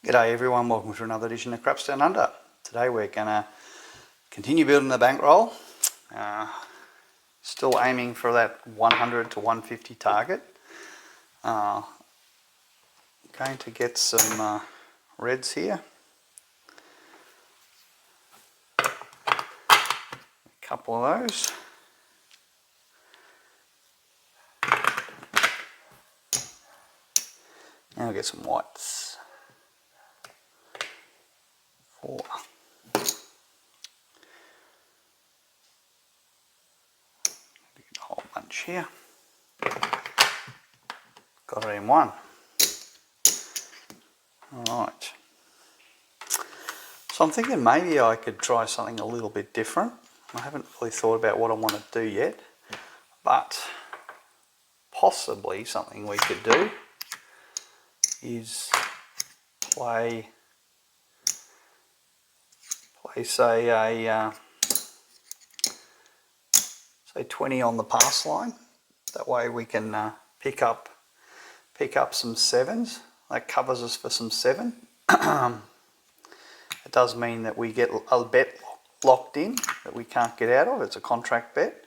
G'day everyone, welcome to another edition of Craps Down Under. Today we're going to continue building the bankroll. Still aiming for that 100 to 150 target. Going to get some reds here. A couple of those. Now we'll get some whites. 4. Get a whole bunch here. Got it in one. Alright. So I'm thinking maybe I could try something a little bit different. I haven't really thought about what I want to do yet, but possibly something we could do is play say a say 20 on the pass line. That way we can pick up some sevens. That covers us for some 7. It does mean that we get a bet locked in that we can't get out of. It's a contract bet.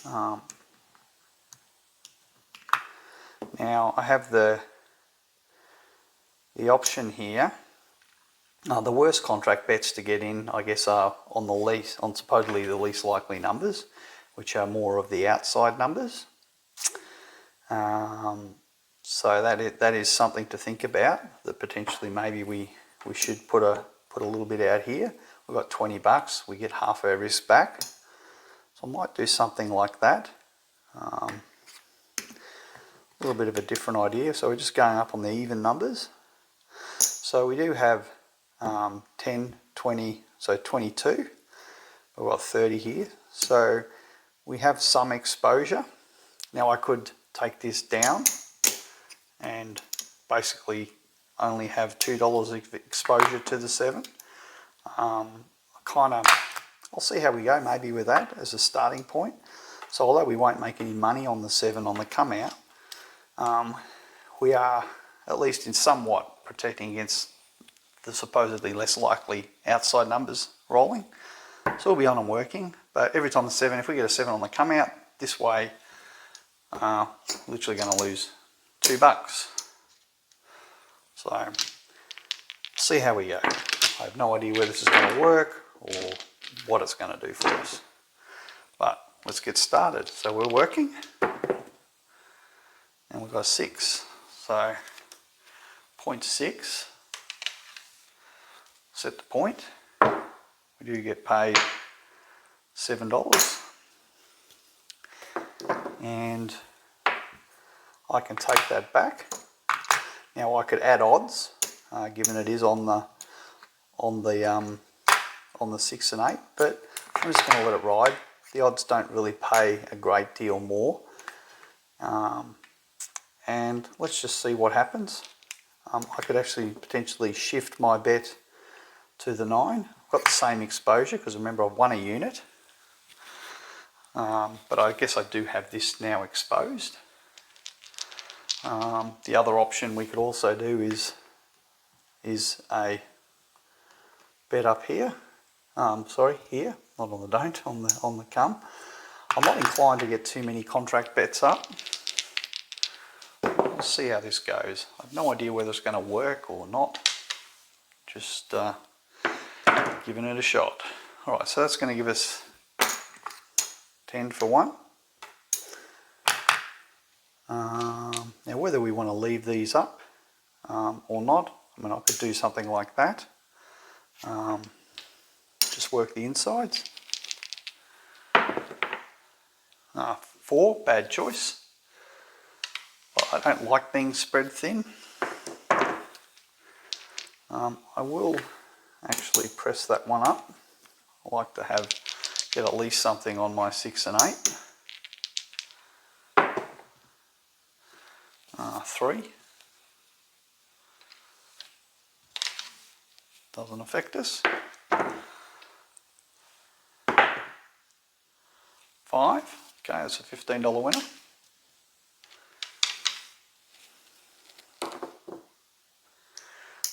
Now I have the option here. The worst contract bets to get in, I guess, are on supposedly the least likely numbers, which are more of the outside numbers. So that is something to think about. That potentially maybe we should put a little bit out here. We've got $20. We get half our risk back. So I might do something like that. A little bit of a different idea. So we're just going up on the even numbers. So we do have 10, 20, so 22. We've got 30 here. So we have some exposure. Now I could take this down and basically only have $2 of exposure to the 7. I'll see how we go maybe with that as a starting point. So although we won't make any money on the 7 on the come out, we are at least in somewhat protecting against the supposedly less likely outside numbers rolling. So we'll be on and working, but every time the 7, if we get a 7 on the come out, this way, literally going to lose $2. So, see how we go. I have no idea whether this is going to work or what it's going to do for us. But let's get started. So we're working, and we've got 6. So 0.6. Set the point. We do get paid $7, and I can take that back. Now I could add odds, given it is on the 6 and 8, but I'm just going to let it ride. The odds don't really pay a great deal more, and let's just see what happens. I could actually potentially shift my bet to the 9. I've got the same exposure because remember I've won a unit, but I guess I do have this now exposed. The other option we could also do is a bet up here. Sorry, here, not on the don't, on the come. I'm not inclined to get too many contract bets up. We'll see how this goes. I have no idea whether it's going to work or not. Just giving it a shot. Alright, so that's going to give us 10 for 1. Now whether we want to leave these up or not, I mean I could do something like that. Just work the insides. 4, bad choice. But I don't like being spread thin. I will actually press that one up. I like to get at least something on my 6 and 8. 3. Doesn't affect us. 5. Okay, that's a $15 winner.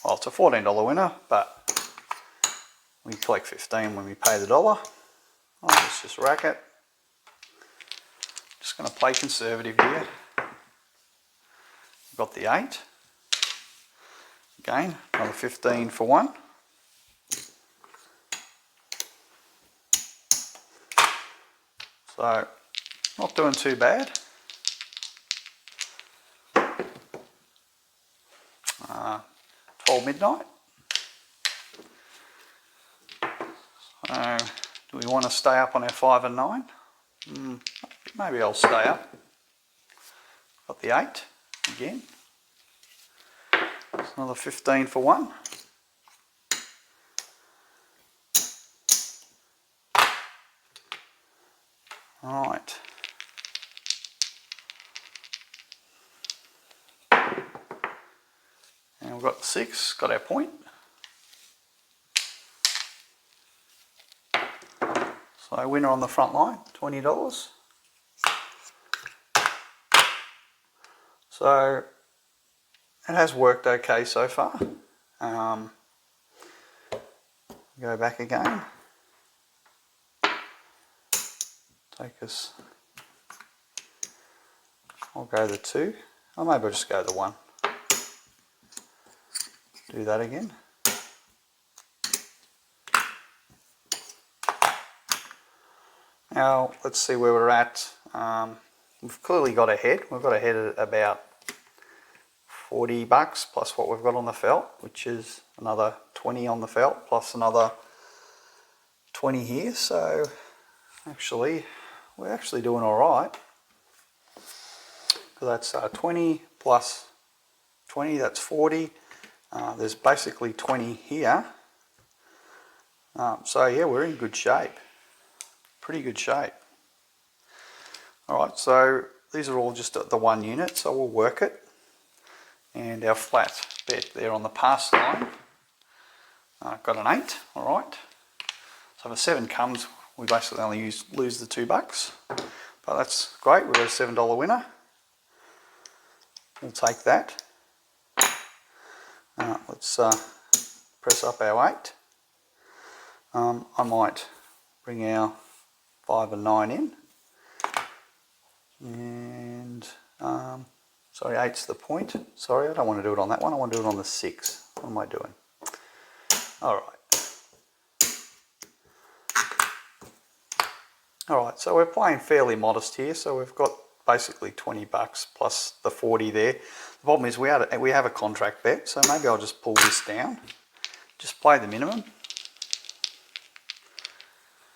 Well, it's a $14 winner, but we collect 15 when we pay the dollar. Oh, let's just rack it. Just going to play conservative here. We've got the 8. Again, another 15 for 1. So, not doing too bad. 12 midnight. So, do we want to stay up on our 5 and 9? Maybe I'll stay up. Got the 8 again. That's another 15 for 1. Right. And we've got the 6, got our point. So winner on the front line, $20. So it has worked okay so far. Go back again. Take us, I'll go the 2, or maybe I'll just go the 1. Do that again. Now let's see where we're at. We've clearly got ahead. We've got ahead at about $40 plus what we've got on the felt, which is another 20 on the felt plus another 20 here. So actually, we're actually doing all right. So that's 20 plus 20, that's 40. There's basically 20 here. So yeah, we're in good shape. Pretty good shape. Alright, so these are all just at the 1 unit, so we'll work it. And our flat bet there on the pass line, got an 8, alright. So if a 7 comes, we basically only lose the $2. But that's great, we've got a $7 winner. We'll take that. Let's press up our 8. I might bring our 5 and 9 in. And, sorry, 8's the point. Sorry, I don't want to do it on that one. I want to do it on the 6. What am I doing? Alright. Alright, so we're playing fairly modest here. So we've got basically $20 plus the 40 there. The problem is we have a contract bet, so maybe I'll just pull this down. Just play the minimum.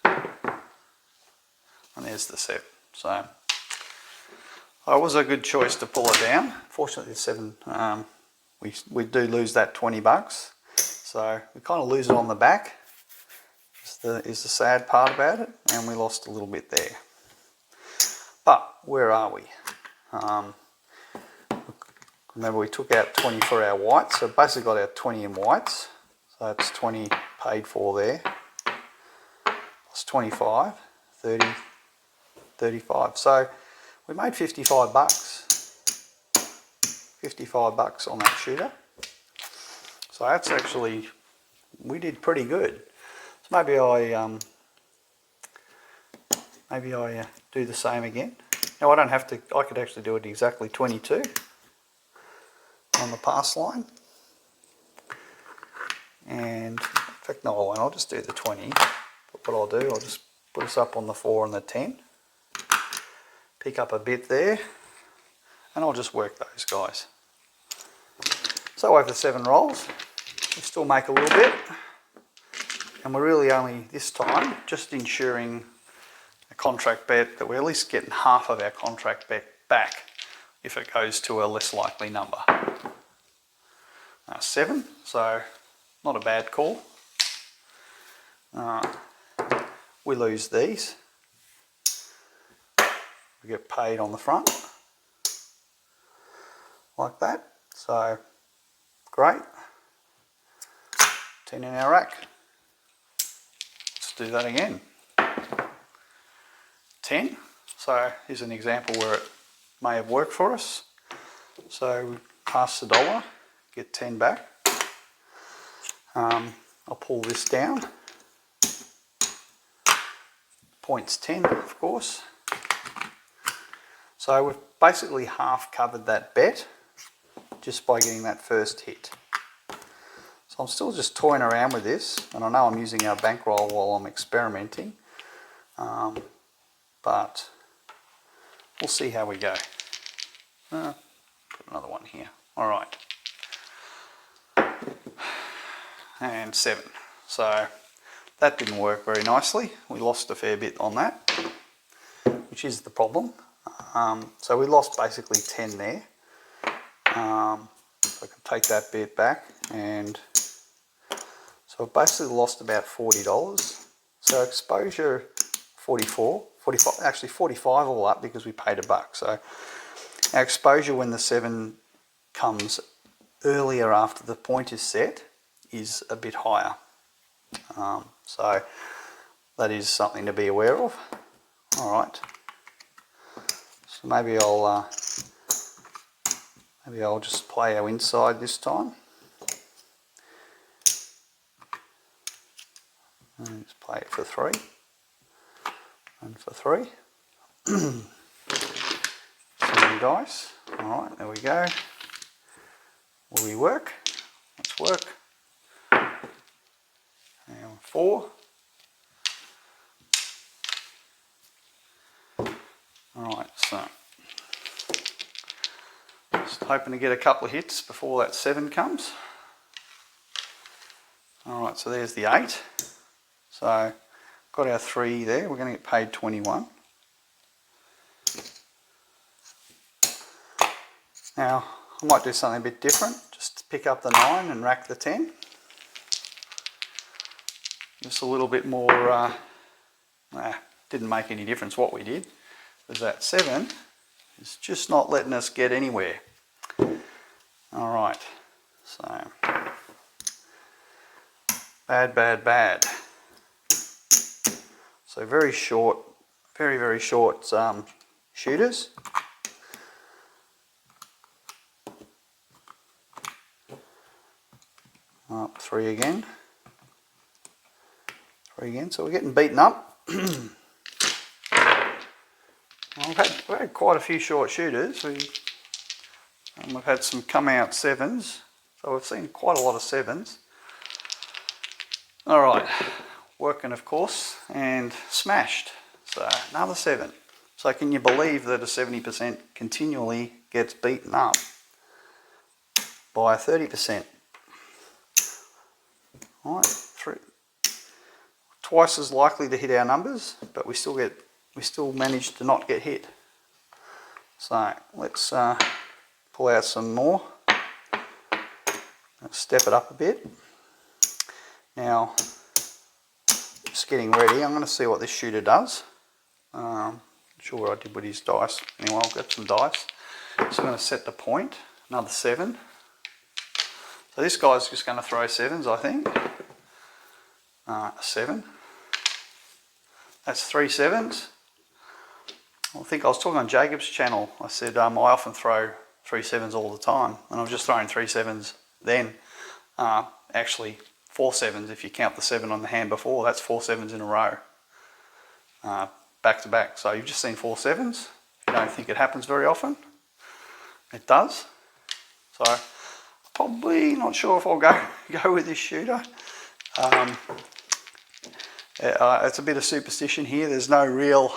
And there's the 7. So it was a good choice to pull it down. Fortunately, the 7, we do lose that $20. So we kind of lose it on the back. Is the sad part about it, and we lost a little bit there. But where are we? Remember, we took out 20 for our whites, so basically got our 20 in whites. So that's 20 paid for there. Plus 25, 30, 35. So we made $55. $55 on that shooter. So that's actually, we did pretty good. So maybe I do the same again. Now I don't have to, I could actually do it exactly 22 on the pass line. And in fact, no, I won't. I'll just do the 20. But what I'll do, I'll just put us up on the 4 and the 10. Pick up a bit there. And I'll just work those guys. So over 7 rolls, we still make a little bit. And we're really only, this time, just ensuring a contract bet that we're at least getting half of our contract bet back if it goes to a less likely number. 7, so not a bad call. We lose these. We get paid on the front, like that. So, great. 10 in our rack. Let's do that again. 10. So here's an example where it may have worked for us. So we pass the dollar, get 10 back. I'll pull this down. Points 10, of course. So we've basically half covered that bet just by getting that first hit. So I'm still just toying around with this, and I know I'm using our bankroll while I'm experimenting, but we'll see how we go. Put another one here. All right. And 7. So that didn't work very nicely. We lost a fair bit on that, which is the problem. So we lost basically 10 there. So I can take that bit back, and so I basically lost about $40. So exposure 44, actually 45 all up because we paid $1. So our exposure when the 7 comes earlier after the point is set is a bit higher. So that is something to be aware of. All right. So maybe I'll just play our inside this time. And just play it for 3. And for 3. 7 dice. All right, there we go. Will we work? Let's work. And 4. Alright, so just hoping to get a couple of hits before that 7 comes. Alright, so there's the 8. So got our 3 there, we're going to get paid 21. Now I might do something a bit different, just pick up the 9 and rack the 10. Just a little bit more, didn't make any difference what we did, because that 7 is just not letting us get anywhere. Alright, so bad. So very short, very short shooters. Up 3 again. 3 again, so we're getting beaten up. We've had quite a few short shooters. We've had some come out 7s, so we've seen quite a lot of 7s. Alright, working of course, and smashed. So another 7. So can you believe that a 70% continually gets beaten up by a 30%? Alright, twice as likely to hit our numbers, but we still manage to not get hit. So let's pull out some more. Let's step it up a bit. Now, just getting ready. I'm going to see what this shooter does. Not sure what I did with his dice. Anyway, I'll get some dice. So I'm going to set the point. Another 7. So this guy's just going to throw 7s, I think. 7. That's 3 7s. I think I was talking on Jacob's channel. I said I often throw 3 7s all the time, and I'm just throwing 3 7s then. Actually 4 7s if you count the 7 on the hand before. That's 4 7s in a row, back to back. So you've just seen 4 7s. You don't think it happens very often. It does. So probably not sure if I'll go with this shooter. It's a bit of superstition here. There's no real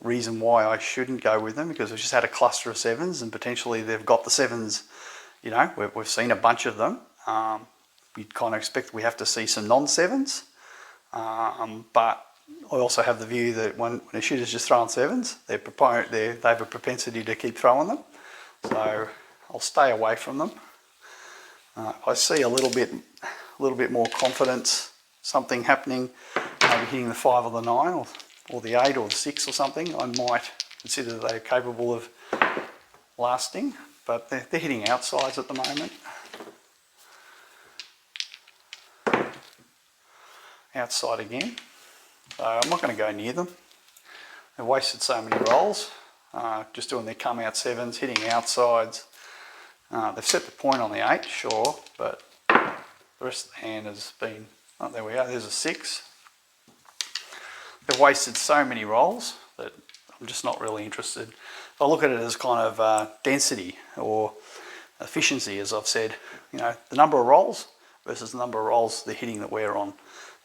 reason why I shouldn't go with them, because we've just had a cluster of 7s and potentially they've got the 7s. You know, we've seen a bunch of them. You'd kind of expect we have to see some non-7s, but I also have the view that when a shooter's just throwing 7s, they have a propensity to keep throwing them. So I'll stay away from them. I see a little bit more confidence, something happening, maybe hitting the 5 or the 9 or the 8 or the 6 or something. I might consider that they're capable of lasting, but they're hitting outsides at the moment. Outside again. So I'm not going to go near them. They've wasted so many rolls, just doing their come out 7s, hitting outsides. They've set the point on the 8, sure, but the rest of the hand has been, oh, there we are, there's a 6. They've wasted so many rolls that I'm just not really interested. I look at it as kind of density or efficiency, as I've said. You know, the number of rolls versus the number of rolls the hitting that we're on.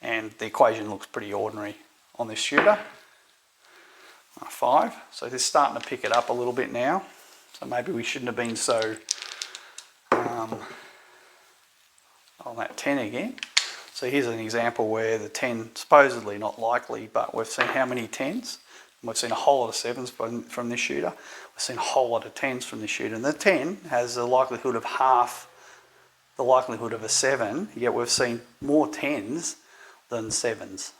And the equation looks pretty ordinary on this shooter. 5. So they're starting to pick it up a little bit now. So maybe we shouldn't have been so on that 10 again. So here's an example where the 10, supposedly not likely, but we've seen how many 10s? We've seen a whole lot of 7s from this shooter. We've seen a whole lot of 10s from this shooter. And the 10 has a likelihood of half the likelihood of a 7, yet we've seen more 10s than 7s.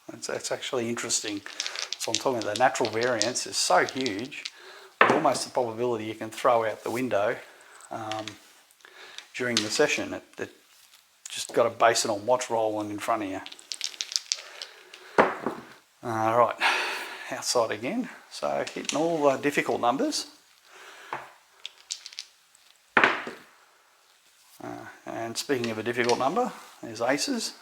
That's actually interesting. So I'm talking about the natural variance is so huge, almost a probability you can throw out the window during the session. It just got to base it on what's rolling in front of you. Right, outside again. So hitting all the difficult numbers. And speaking of a difficult number, there's aces.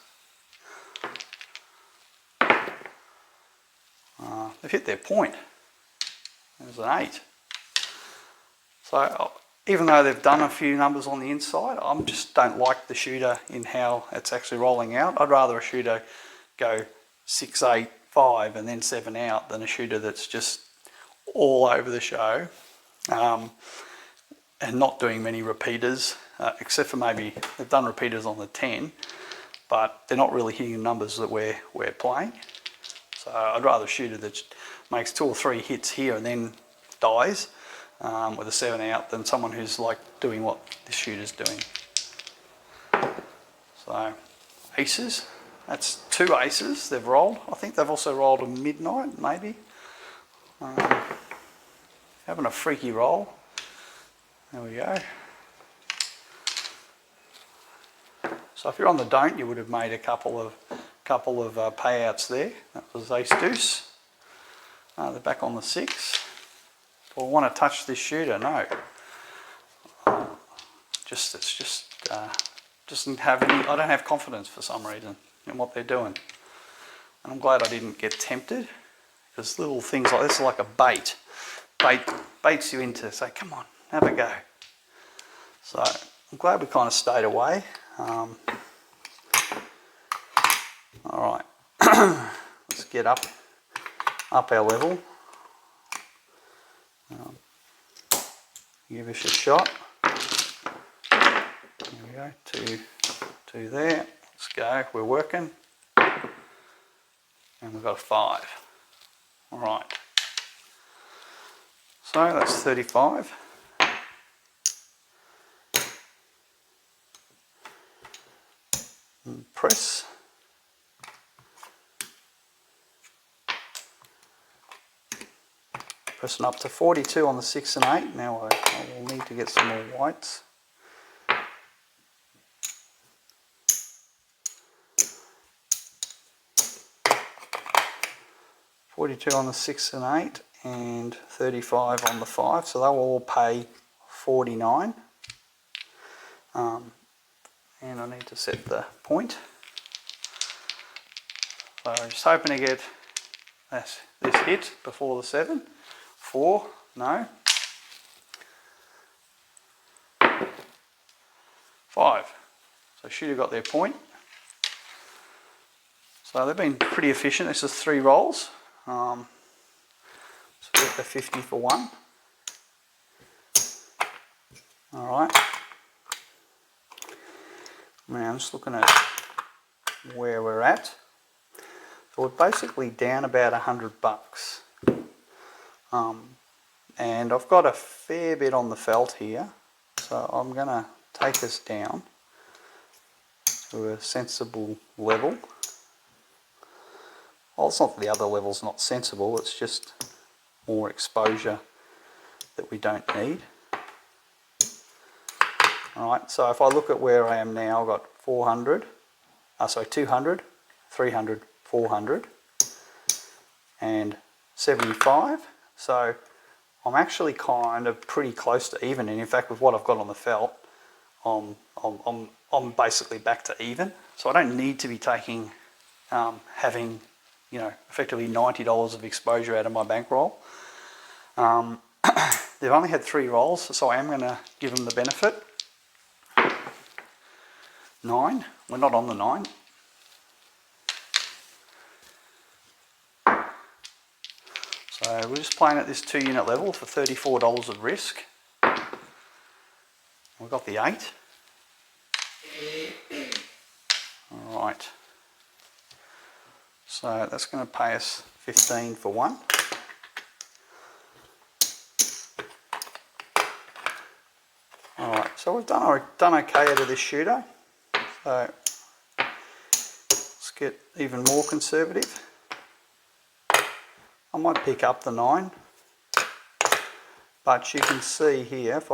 They've hit their point. There's an 8. So even though they've done a few numbers on the inside, I just don't like the shooter in how it's actually rolling out. I'd rather a shooter go 6, 8, 5 and then 7 out than a shooter that's just all over the show and not doing many repeaters, except for maybe they've done repeaters on the 10, but they're not really hitting the numbers that we're playing. So I'd rather a shooter that makes 2 or 3 hits here and then dies with a 7 out than someone who's like doing what this shooter's doing. So aces, that's 2 aces they've rolled. I think they've also rolled a midnight maybe. Having a freaky roll. There we go. So if you're on the don't, you would have made a couple of payouts there. That was ace deuce. They're back on the 6. Do I want to touch this shooter? No. I don't have confidence for some reason in what they're doing. And I'm glad I didn't get tempted, because little things like this are like a bait. Baits you into say, come on, have a go. So I'm glad we kind of stayed away. Alright, let's get up our level. Give us a shot. There we go, two there. Let's go, we're working. And we've got a 5. Alright. So that's 35. And press. Pressing up to 42 on the 6 and 8. Now I will need to get some more whites. $42 on the 6 and 8 and 35 on the 5, so they'll all pay 49. And I need to set the point. So I'm just hoping to get this hit before the 7. 4, no. 5. So shooter got their point. So they've been pretty efficient. This is 3 rolls. So we get the 50 for 1. Alright. Now I'm just looking at where we're at. So we're basically down about $100. And I've got a fair bit on the felt here. So I'm going to take us down to a sensible level. Well, it's not that the other level's not sensible, it's just more exposure that we don't need. Alright, so if I look at where I am now, I've got 200, 300, 400 and 75. So I'm actually kind of pretty close to even, and in fact with what I've got on the felt, I'm basically back to even. So I don't need to be taking, having, you know, effectively $90 of exposure out of my bankroll. They've only had 3 rolls, so I am going to give them the benefit. 9, we're not on the 9. So we're just playing at this 2 unit level for $34 of risk. We've got the 8. Alright. So that's going to pay us 15 for 1. Alright, so we've done okay out of this shooter. So let's get even more conservative. I might pick up the 9, but you can see here if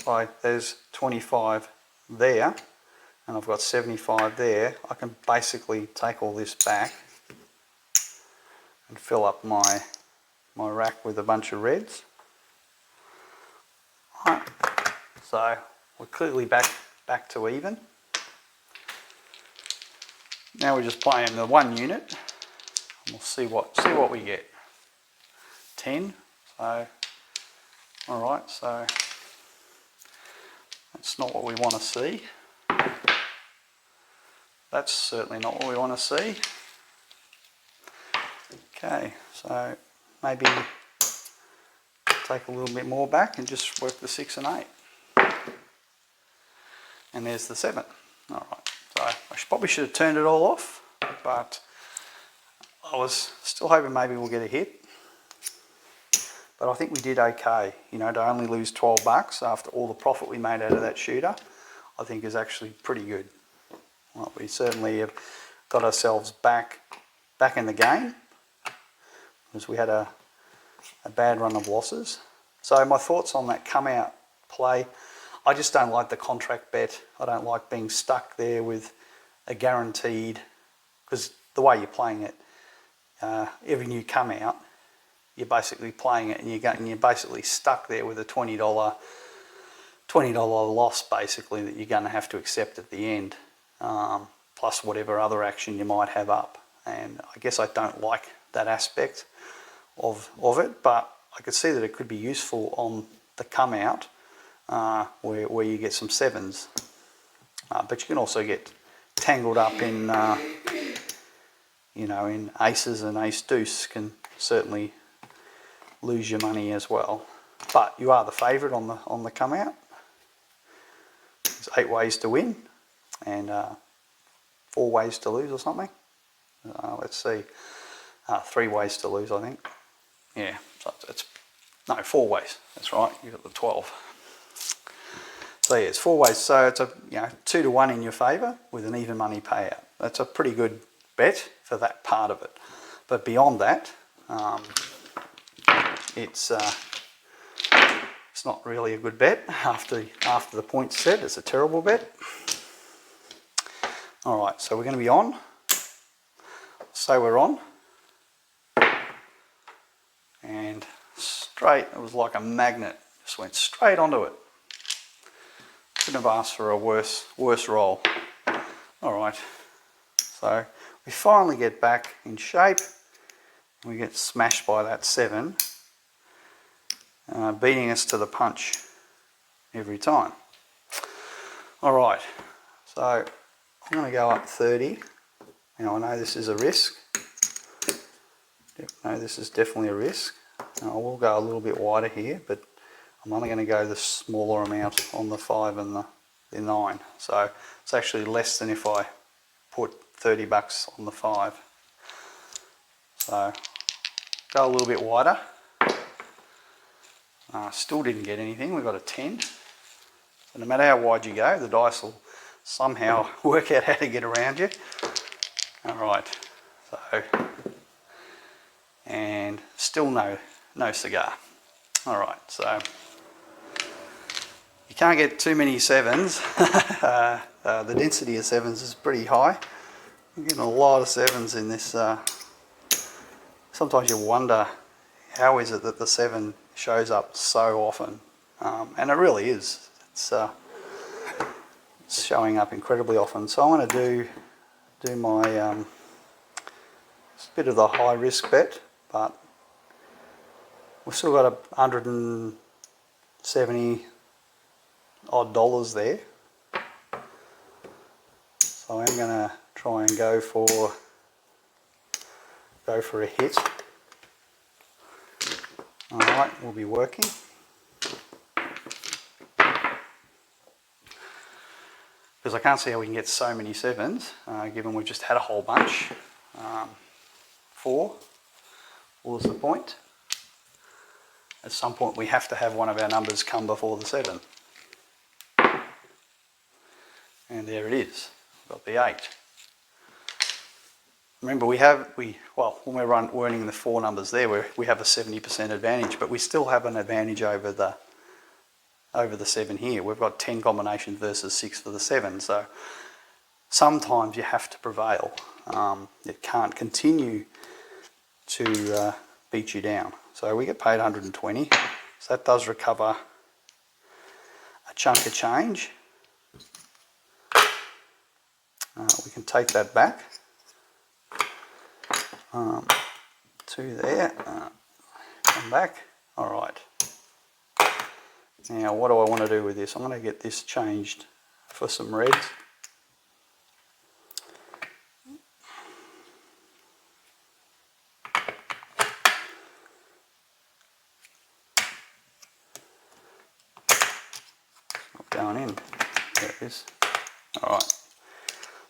I there's 25 there and I've got 75 there, I can basically take all this back and fill up my rack with a bunch of reds. Right. So we're clearly back to even. Now we're just playing the 1 unit. We'll see what we get. 10. So, all right. So that's not what we want to see. That's certainly not what we want to see. Okay. So maybe take a little bit more back and just work the 6 and 8. And there's the 7. All right. So I probably should have turned it all off, but I was still hoping maybe we'll get a hit, but I think we did okay. You know, to only lose $12 after all the profit we made out of that shooter, I think is actually pretty good. Well, we certainly have got ourselves back in the game, because we had a bad run of losses. So my thoughts on that come out play, I just don't like the contract bet. I don't like being stuck there with a guaranteed, because the way you're playing it, every new come out, you're basically playing it and you're basically stuck there with a $20 loss basically that you're going to have to accept at the end, plus whatever other action you might have up. And I guess I don't like that aspect of it, but I could see that it could be useful on the come out where you get some 7s, but you can also get tangled up in you know, in aces, and ace deuce can certainly lose your money as well. But you are the favourite on the come out. There's 8 ways to win and 4 ways to lose or something. Let's see, 3 ways to lose, I think. Yeah, so it's no, 4 ways. That's right. You've got the 12. So yeah, it's 4 ways. So it's a 2 to 1 in your favour with an even money payout. That's a pretty good bet for that part of it, but beyond that, it's not really a good bet. After the point's set, it's a terrible bet. All right, so we're going to be on. So we're on, and straight. It was like a magnet. Just went straight onto it. Couldn't have asked for a worse roll. All right, so we finally get back in shape. We get smashed by that 7, beating us to the punch every time. All right, so I'm going to go up 30. Now I know this is a risk. No, this is definitely a risk. Now, I will go a little bit wider here, but I'm only going to go the smaller amount on the 5 and the 9. So it's actually less than if I put $30 on the 5. So go a little bit wider. Still didn't get anything. We got a 10. So no matter how wide you go, the dice will somehow work out how to get around you. All right. So and still no cigar. All right. So you can't get too many 7s. The density of 7s is pretty high. You're getting a lot of 7s in this. Sometimes you wonder how is it that the 7 shows up so often? And it really is. It's showing up incredibly often. So I'm going to do my it's a bit of the high risk bet, but we've still got $170 odd there. So I'm going to try and go for a hit. Alright, we'll be working. Because I can't see how we can get so many 7s, given we've just had a whole bunch. 4, what was the point? At some point we have to have one of our numbers come before the 7. And there it is, we've got the 8. Remember when we're running the 4 numbers there, we have a 70% advantage, but we still have an advantage over the 7 here. We've got 10 combinations versus 6 for the 7, so sometimes you have to prevail. It can't continue to beat you down. So we get paid 120, so that does recover a chunk of change. We can take that back to there, come back. All right. Now what do I want to do with this? I'm going to get this changed for some reds. Not going in. There it is. Alright.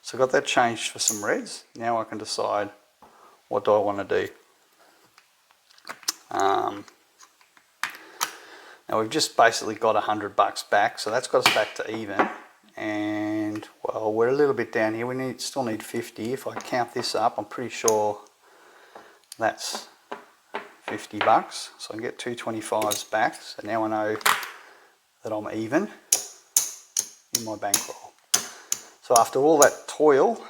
So I got that changed for some reds. Now I can decide what do I want to do. Now we've just basically got $100 back, so that's got us back to even. And well, we're a little bit down here. We still need 50. If I count this up, I'm pretty sure that's $50. So I can get 225s back. So now I know that I'm even in my bankroll. So after all that toil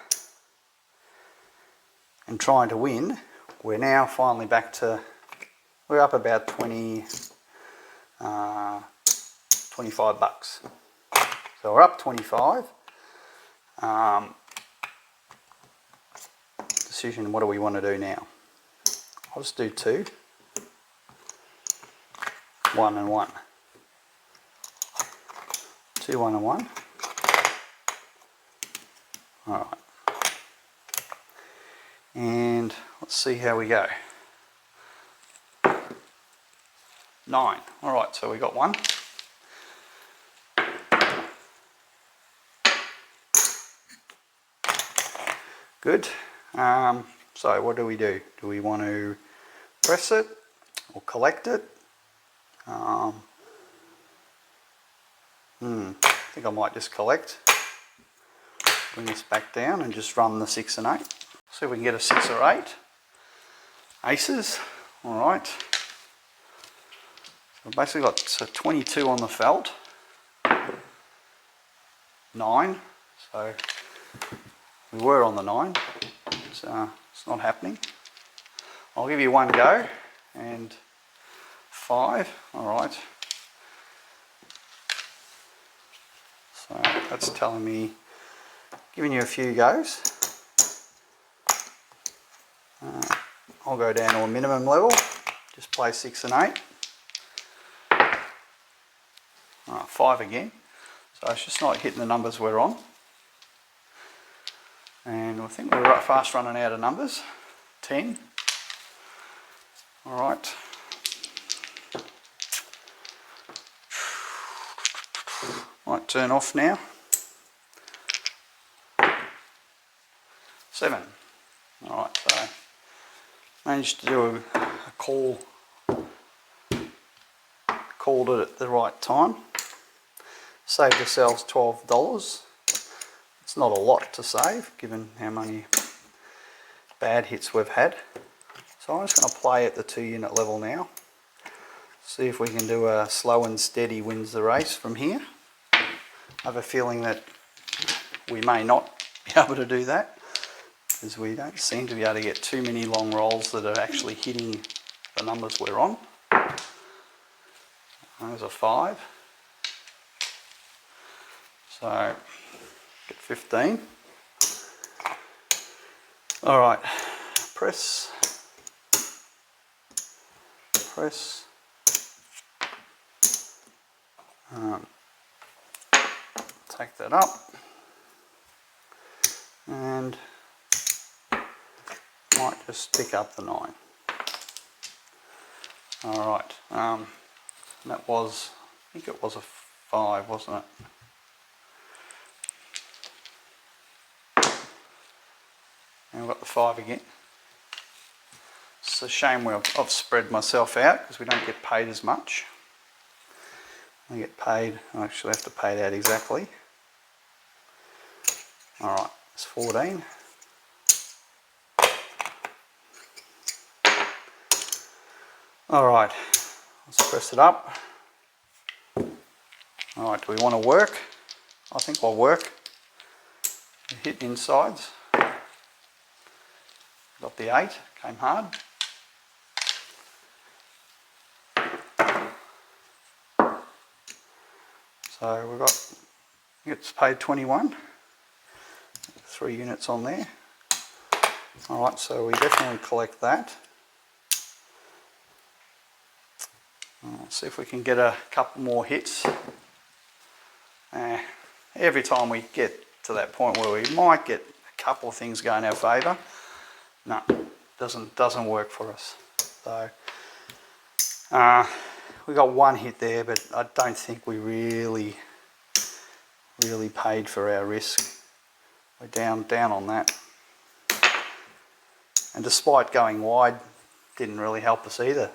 and trying to win, we're now finally back to, we're up about 25 bucks. So we're up 25. Decision, what do we want to do now? I'll just do 2. 1 and 1. 2, 1 and 1. Alright. And let's see how we go. 9. Alright, so we got 1. Good. So what do? Do we want to press it or collect it? I think I might just collect. Bring this back down and just run the 6 and 8. See if we can get a 6 or 8. Aces. Alright. So we've basically got 22 on the felt. 9. So we were on the 9. It's not happening. I'll give you one go. And 5. Alright. So that's telling me, giving you a few goes. I'll go down to a minimum level, just play 6 and 8. Alright, 5 again. So it's just not hitting the numbers we're on. And I think we're fast running out of numbers. 10. Alright. Might turn off now. 7. Alright, so managed to do a call. Called it at the right time. Saved ourselves $12. It's not a lot to save given how many bad hits we've had. So I'm just going to play at the 2 unit level now. See if we can do a slow and steady wins the race from here. I have a feeling that we may not be able to do that, because we don't seem to be able to get too many long rolls that are actually hitting the numbers we're on. There's a 5. So get 15. All right, press. Take that up and might just pick up the 9. All right, that was, I think it was a 5, wasn't it? And we've got the 5 again. It's a shame I've spread myself out because we don't get paid as much. I get paid, I actually have to pay it out exactly. Alright, it's 14. Alright, let's press it up. Alright, do we want to work? I think I'll work. Hit insides. Got the 8, came hard. So we've got, it's paid 21. 3 units on there. Alright, so we definitely collect that. Let's see if we can get a couple more hits. Every time we get to that point where we might get a couple of things going in our favour, no, doesn't work for us. So we got one hit there, but I don't think we really paid for our risk. We're down on that. And despite going wide, didn't really help us either.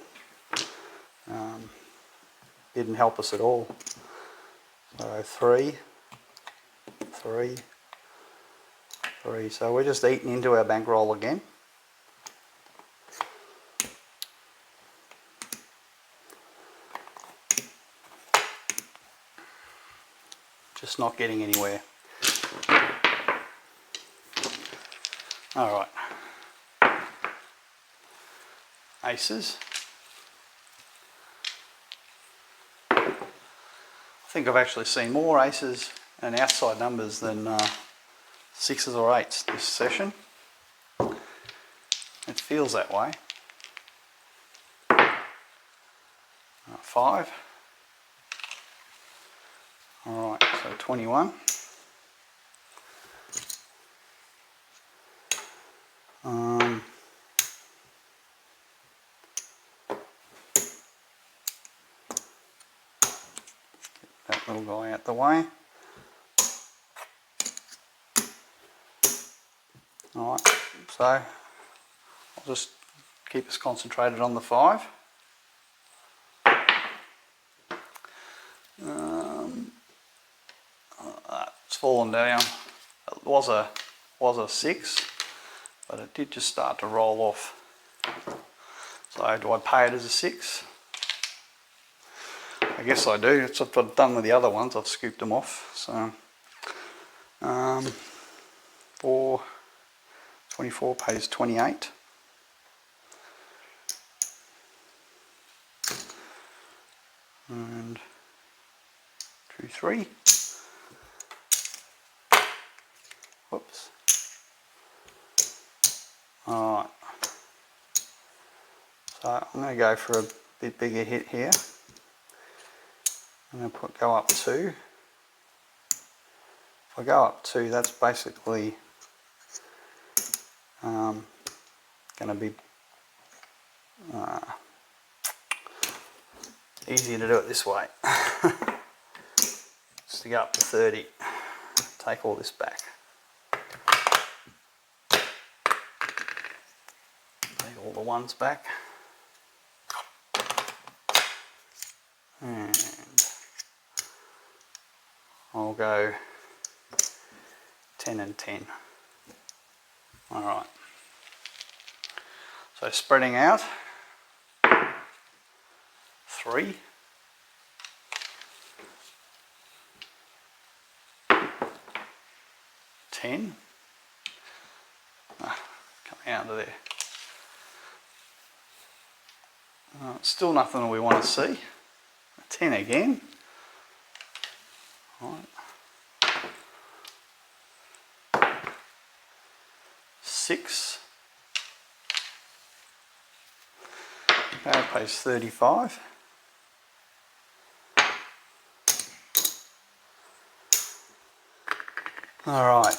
Didn't help us at all. So 3. So we're just eating into our bankroll again. Just not getting anywhere. All right. Aces. I think I've actually seen more aces and outside numbers than 6s or 8s this session. It feels that way. 5. Alright, so 21. Get that little guy out the way. Alright, so I'll just keep us concentrated on the 5. It's fallen down. It was a 6, but it did just start to roll off. So do I pay it as a 6? I guess I do. It's what I've done with the other ones. I've scooped them off. So 24 pays 28. And 2, 3. Whoops. Alright. So I'm going to go for a bit bigger hit here. I'm going to go up 2. If I go up 2, that's basically going to be easier to do it this way. Just to go up to 30. Take all this back. Take all the ones back. And I'll go 10 and 10. Alright. So spreading out. 3. 10. Coming out of there. Still nothing we want to see. 10 again. Right. 6. Okay, page 35. All right.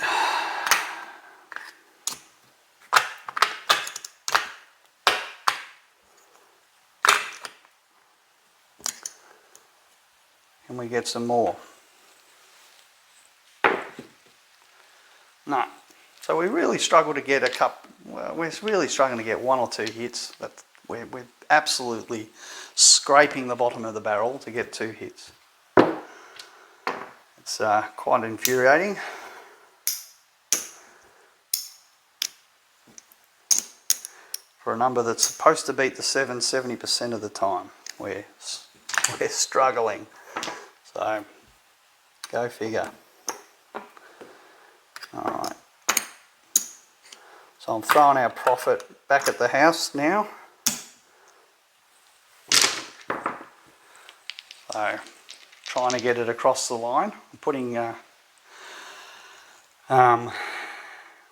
Can we get some more? No. So we really struggle to get a couple. Well, we're really struggling to get 1 or 2 hits. But we're absolutely scraping the bottom of the barrel to get 2 hits. It's quite infuriating. For a number that's supposed to beat the 7 70% of the time, we're struggling. So go figure. Alright. So I'm throwing our profit back at the house now. So trying to get it across the line. I'm putting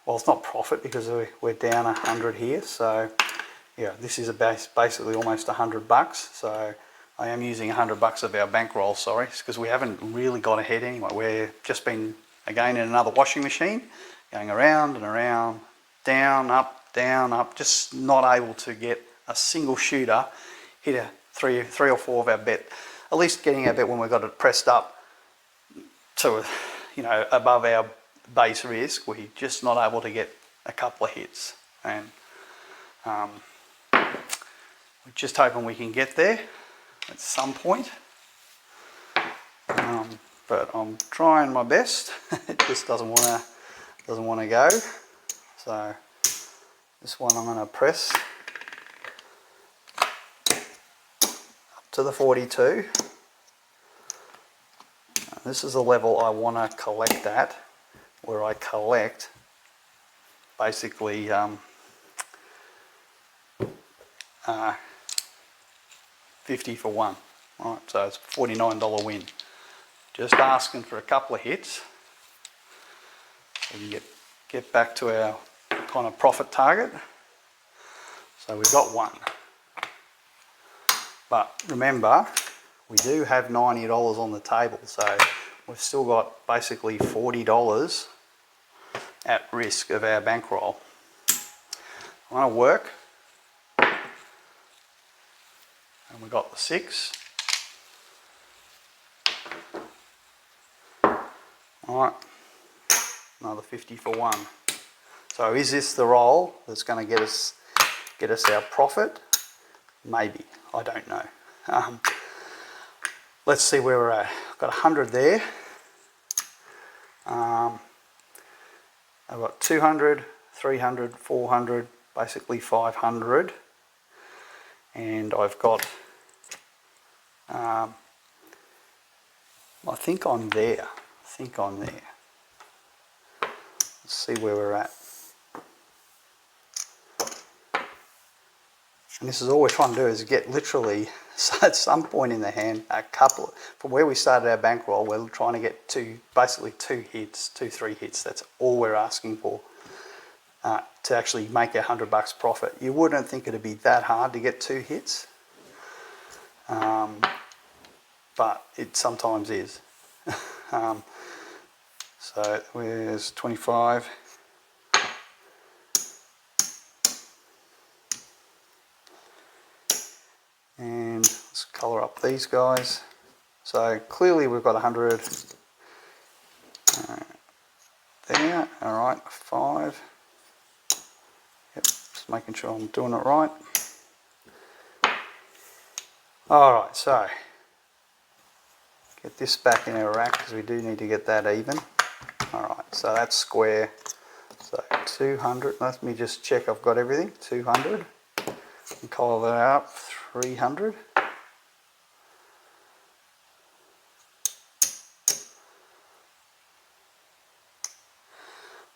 well, it's not profit because we're down 100 here, so yeah, this is basically almost $100. So I am using $100 of our bankroll, sorry, because we haven't really got ahead anyway. We've just been again in another washing machine, going around and around, down, up, just not able to get a single shooter hit a three or four of our bet. At least getting our bet when we've got it pressed up to, you know, above our base risk, we're just not able to get a couple of hits, and we're just hoping we can get there at some point, but I'm trying my best. It just doesn't want to go. So this one I'm going to press up to the 42. This is the level I want to collect at, where I collect basically 50 for 1. Right, so it's a $49 win. Just asking for a couple of hits so we can get back to our kind of profit target. So we've got 1. But remember, we do have $90 on the table, so we've still got basically $40 at risk of our bankroll. I'm going to work, and we got the 6. Alright, another 50 for 1. So is this the roll that's going to get us our profit? Maybe, I don't know. Let's see where we're at. I've got 100 there. I've got 200, 300, 400, basically 500. And I've got, I think I'm there. Let's see where we're at. And this is all we're trying to do is get literally, at some point in the hand, from where we started our bankroll, we're trying to get basically 2 hits, 2-3 hits. That's all we're asking for to actually make $100 profit. You wouldn't think it'd be that hard to get 2 hits, but it sometimes is. So where's 25? And let's colour up these guys. So clearly we've got 100 there. Alright, 5. Yep, just making sure I'm doing it right. Alright, so get this back in our rack because we do need to get that even. Alright, so that's square. So 200, let me just check I've got everything. 200, and colour that up. 300.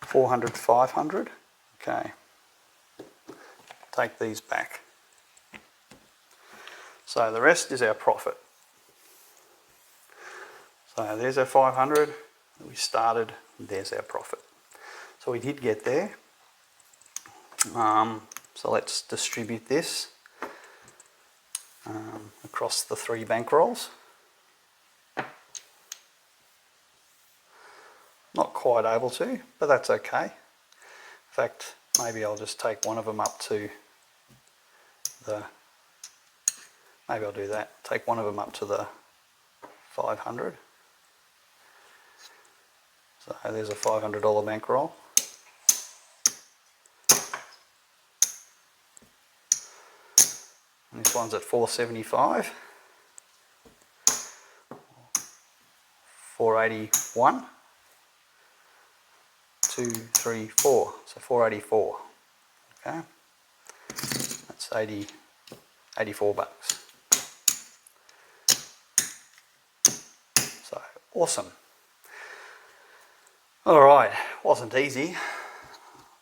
$400, $500. Okay. Take these back. So the rest is our profit. So there's our 500. We started, there's our profit. So we did get there. So let's distribute this across the 3 bankrolls. Not quite able to, but that's okay. In fact, maybe I'll just take one of them up to the, maybe I'll do that. Take one of them up to the 500. So there's a $500 bankroll. And this one's at $475. 481. 2, 3, 4. So 484. Okay. That's 84 bucks. So awesome. Alright, wasn't easy.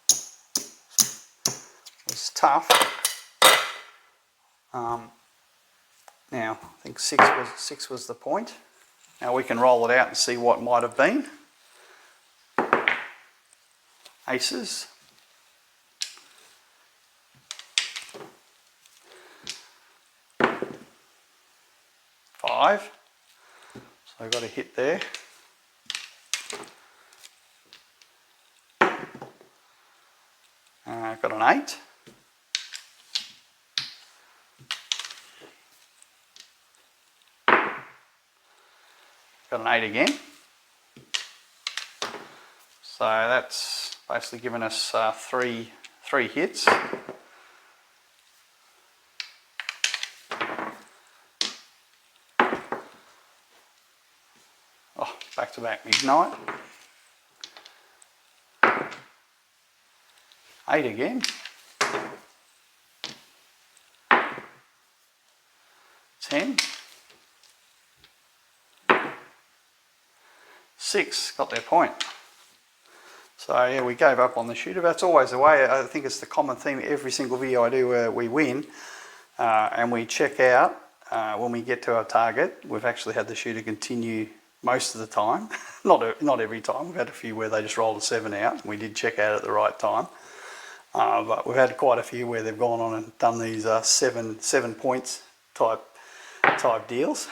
It was tough. Now, I think 6 was the point. Now we can roll it out and see what might have been. Aces. Five. So I've got a hit there. Got an 8. Got an 8 again. So that's basically given us three hits. Oh, back to back midnight. 8 again. 10. 6, got their point. So yeah, we gave up on the shooter. That's always the way. I think it's the common theme every single video I do where we win and we check out when we get to our target. We've actually had the shooter continue most of the time. not every time. We've had a few where they just rolled a 7 out and we did check out at the right time. But we've had quite a few where they've gone on and done these 7 points type deals.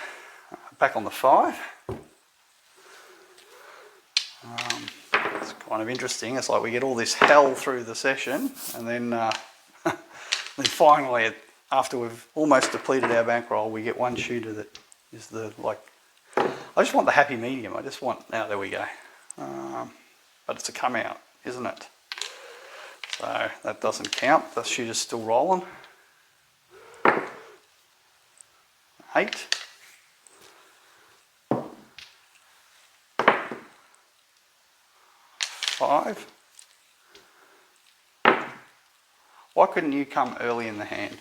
Back on the 5. It's kind of interesting. It's like we get all this hell through the session, and then then finally, after we've almost depleted our bankroll, we get one shooter that is the like. I just want the happy medium. I just want. Now there we go. But it's a come out, isn't it? So that doesn't count. The shooter's still rolling. 8. 5. Why couldn't you come early in the hand?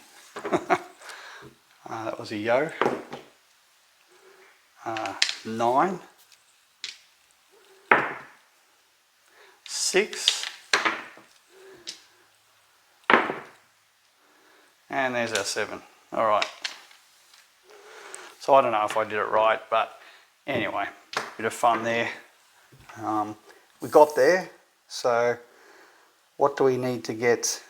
That was a yo. 9. 6. And there's our 7. All right. So I don't know if I did it right, but anyway, bit of fun there. We got there. So what do we need to get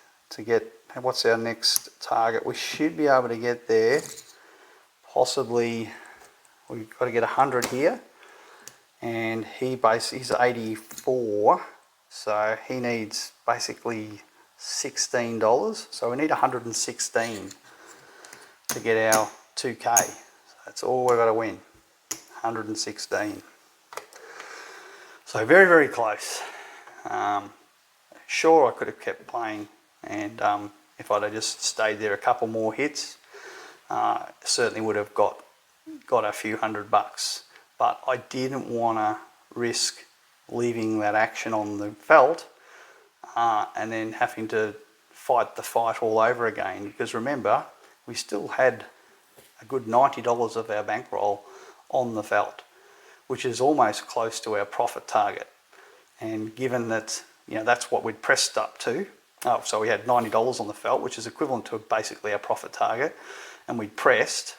what's our next target? We should be able to get there. Possibly we've got to get 100 here, and he's 84, so he needs basically $16. So we need 116 to get our 2K. So that's all we've got to win. 116. So very, very close. Sure, I could have kept playing, and if I'd have just stayed there a couple more hits, certainly would have got a few $100. But I didn't want to risk leaving that action on the felt and then having to fight the fight all over again, because remember, we still had a good $90 of our bankroll on the felt, which is almost close to our profit target. And given that, you know, that's what we'd pressed up to, so we had $90 on the felt, which is equivalent to basically our profit target, and we'd pressed,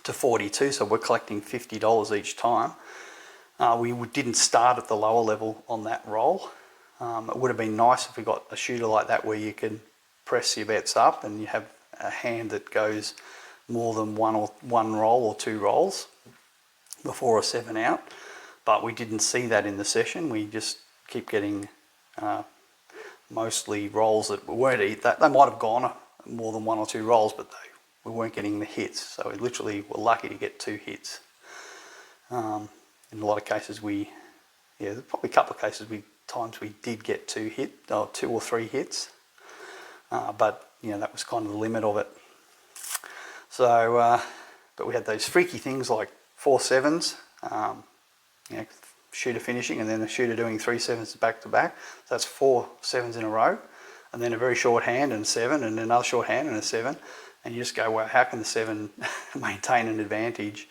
to 42, so we're collecting $50 each time. We didn't start at the lower level on that roll. It would have been nice if we got a shooter like that where you can press your bets up and you have a hand that goes more than one roll or two rolls before a 7 out, but we didn't see that in the session. We just keep getting mostly rolls that weren't that they might have gone more than 1 or 2 rolls, but we weren't getting the hits. So we literally were lucky to get 2 hits. In a lot of cases, there's probably a couple of cases times we did get 2 or 3 hits, but that was kind of the limit of it. So, but we had those freaky things like 4 7s, shooter finishing, and then the shooter doing 3 7s back to back. So that's 4 7s in a row, and then a very short hand and 7, and another short hand and a 7, and you just go, well, how can the 7 maintain an advantage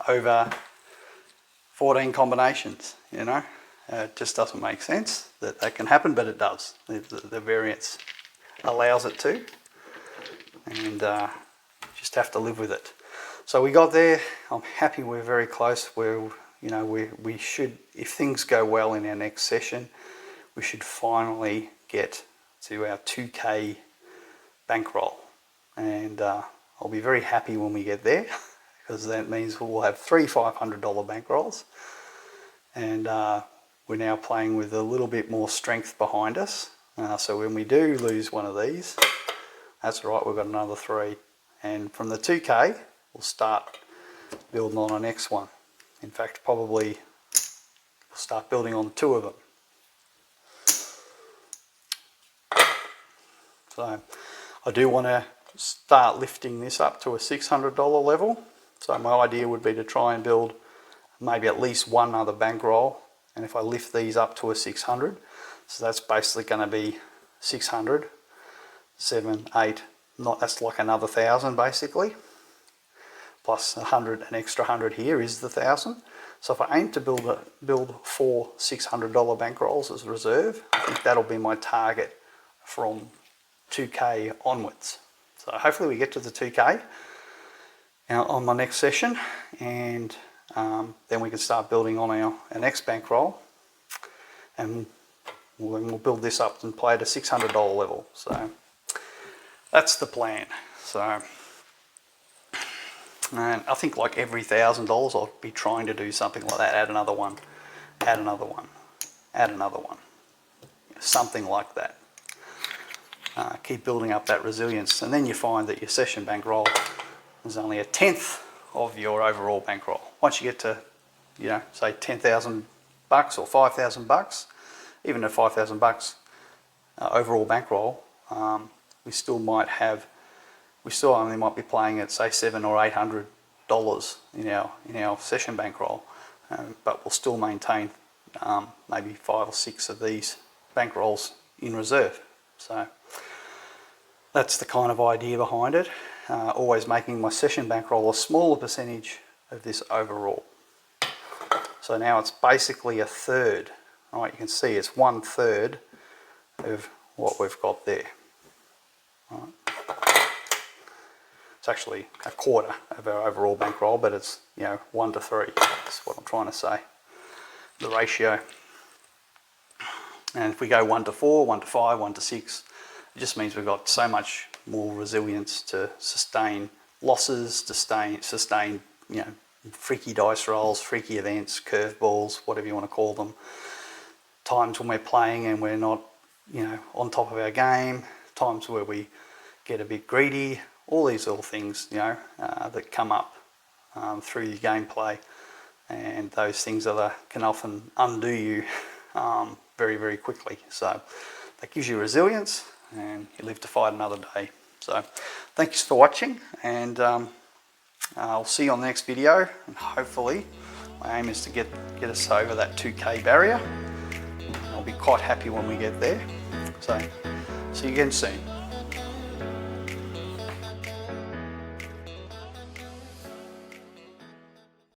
over 14 combinations? It just doesn't make sense that can happen, but it does. The variance allows it to, and just have to live with it. So we got there. I'm happy we're very close. We should, if things go well in our next session, we should finally get to our 2K bankroll, and I'll be very happy when we get there, because that means we'll have 3 $500 bankrolls, and we're now playing with a little bit more strength behind us. So when we do lose one of these, that's right, we've got another 3, and from the 2K we'll start building on our next one. In fact, probably we'll start building on 2 of them. So I do want to start lifting this up to a $600 level. So my idea would be to try and build maybe at least one other bankroll, and if I lift these up to a 600, so that's basically going to be 600, 7, 8, that's like another 1,000 basically, plus an extra 100 here is the 1,000. So if I aim to build 4 $600 bankrolls as a reserve, I think that'll be my target from 2K onwards. So hopefully we get to the 2K on my next session, and then we can start building on our next bankroll, and we'll build this up and play at a $600 level. So that's the plan. So, and I think like every $1,000 I'll be trying to do something like that. Add another one, add another one, add another one, something like that. Keep building up that resilience, and then you find that your session bankroll is only 1/10 of your overall bankroll. Once you get to, say $10,000 or $5,000, even at $5,000 overall bankroll, we still only might be playing at say $700 or $800 in our session bankroll, but we'll still maintain maybe 5 or 6 of these bankrolls in reserve. So that's the kind of idea behind it. Always making my session bankroll a smaller percentage of this overall. So now it's basically a third. Right, you can see it's 1/3 of what we've got there. Right. It's actually a quarter of our overall bankroll, but it's 1 to 3. That's what I'm trying to say. The ratio. And if we go 1 to 4, 1 to 5, 1 to 6, it just means we've got so much more resilience to sustain losses, to sustain freaky dice rolls, freaky events, curveballs, whatever you want to call them. Times when we're playing and we're not, on top of our game. Times where we get a bit greedy. All these little things, that come up through your gameplay, and those things can often undo you very, very quickly. So that gives you resilience, and you live to fight another day. So thanks for watching, and I'll see you on the next video, and hopefully my aim is to get us over that 2K barrier. I'll be quite happy when we get there. So see you again soon.